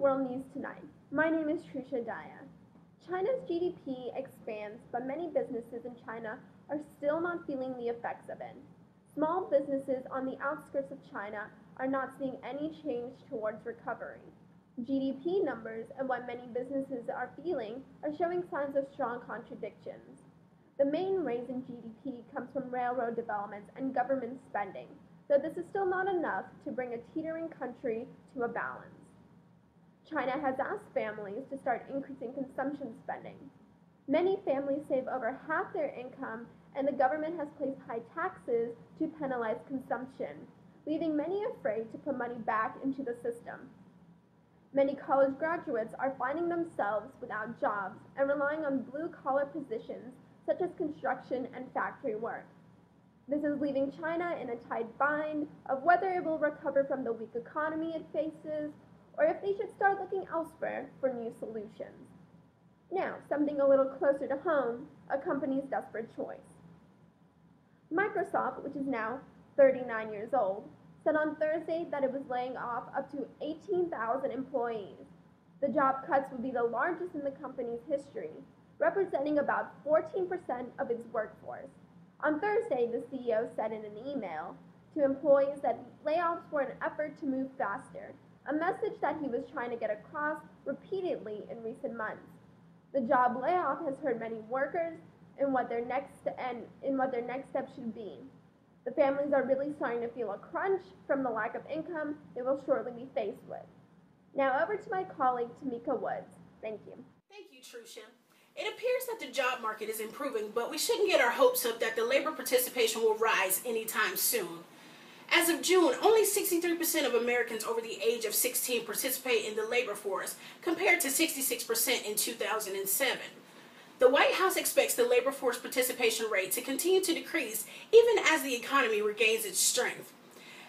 World News Tonight. My name is Trusha Daya. China's GDP expands, but many businesses in China are still not feeling the effects of it. Small businesses on the outskirts of China are not seeing any change towards recovery. GDP numbers and what many businesses are feeling are showing signs of strong contradictions. The main raise in GDP comes from railroad developments and government spending, though this is still not enough to bring a teetering country to a balance. China has asked families to start increasing consumption spending. Many families save over half their income, and the government has placed high taxes to penalize consumption, leaving many afraid to put money back into the system. Many college graduates are finding themselves without jobs and relying on blue-collar positions such as construction and factory work. This is leaving China in a tight bind of whether it will recover from the weak economy it faces or if they should start looking elsewhere for new solutions. Now, something a little closer to home, a company's desperate choice. Microsoft, which is now 39 years old, said on Thursday that it was laying off up to 18,000 employees. The job cuts would be the largest in the company's history, representing about 14% of its workforce. On Thursday, the CEO said in an email to employees that layoffs were an effort to move faster, a message that he was trying to get across repeatedly in recent months. The job layoff has hurt many workers in what their next step should be. The families are really starting to feel a crunch from the lack of income they will shortly be faced with. Now over to my colleague Tamika Woods. Thank you. Thank you, Trusha. It appears that the job market is improving, but we shouldn't get our hopes up that the labor participation will rise anytime soon. As of June, only 63% of Americans over the age of 16 participate in the labor force, compared to 66% in 2007. The White House expects the labor force participation rate to continue to decrease even as the economy regains its strength.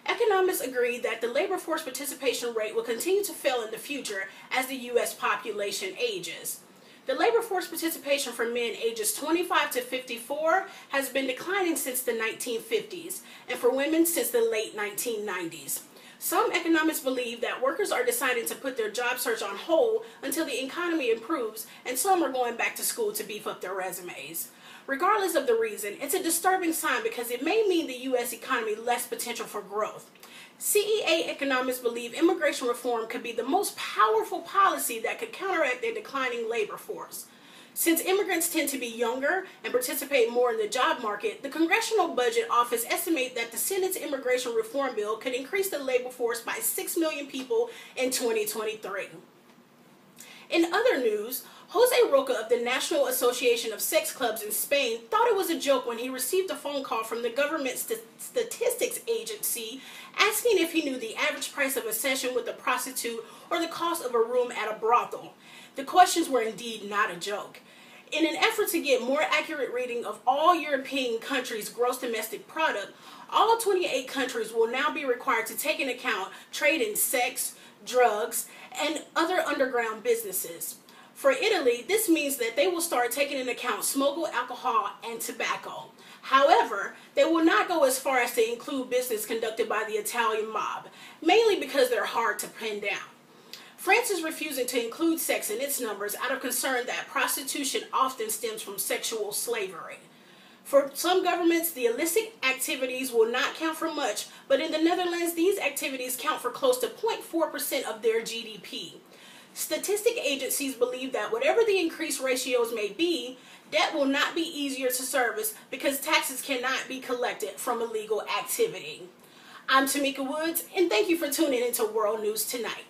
Economists agree that the labor force participation rate will continue to fail in the future as the U.S. population ages. The labor force participation for men ages 25 to 54 has been declining since the 1950s, and for women since the late 1990s. Some economists believe that workers are deciding to put their job search on hold until the economy improves, and some are going back to school to beef up their resumes. Regardless of the reason, it's a disturbing sign because it may mean the U.S. economy less potential for growth. CEA economists believe immigration reform could be the most powerful policy that could counteract a declining labor force. Since immigrants tend to be younger and participate more in the job market, the Congressional Budget Office estimates that the Senate's immigration reform bill could increase the labor force by 6 million people in 2023. In other news, Jose Roca of the National Association of Sex Clubs in Spain thought it was a joke when he received a phone call from the government statistics agency asking if he knew the average price of a session with a prostitute or the cost of a room at a brothel. The questions were indeed not a joke. In an effort to get more accurate reading of all European countries' gross domestic product, all 28 countries will now be required to take into account trade in sex, drugs, and other underground businesses. For Italy, this means that they will start taking into account smuggled alcohol and tobacco. However, they will not go as far as to include business conducted by the Italian mob, mainly because they're hard to pin down. France is refusing to include sex in its numbers out of concern that prostitution often stems from sexual slavery. For some governments, the illicit activities will not count for much, but in the Netherlands, these activities count for close to 0.4% of their GDP. Statistic agencies believe that whatever the increased ratios may be, debt will not be easier to service because taxes cannot be collected from illegal activity. I'm Tamika Woods, and thank you for tuning into World News Tonight.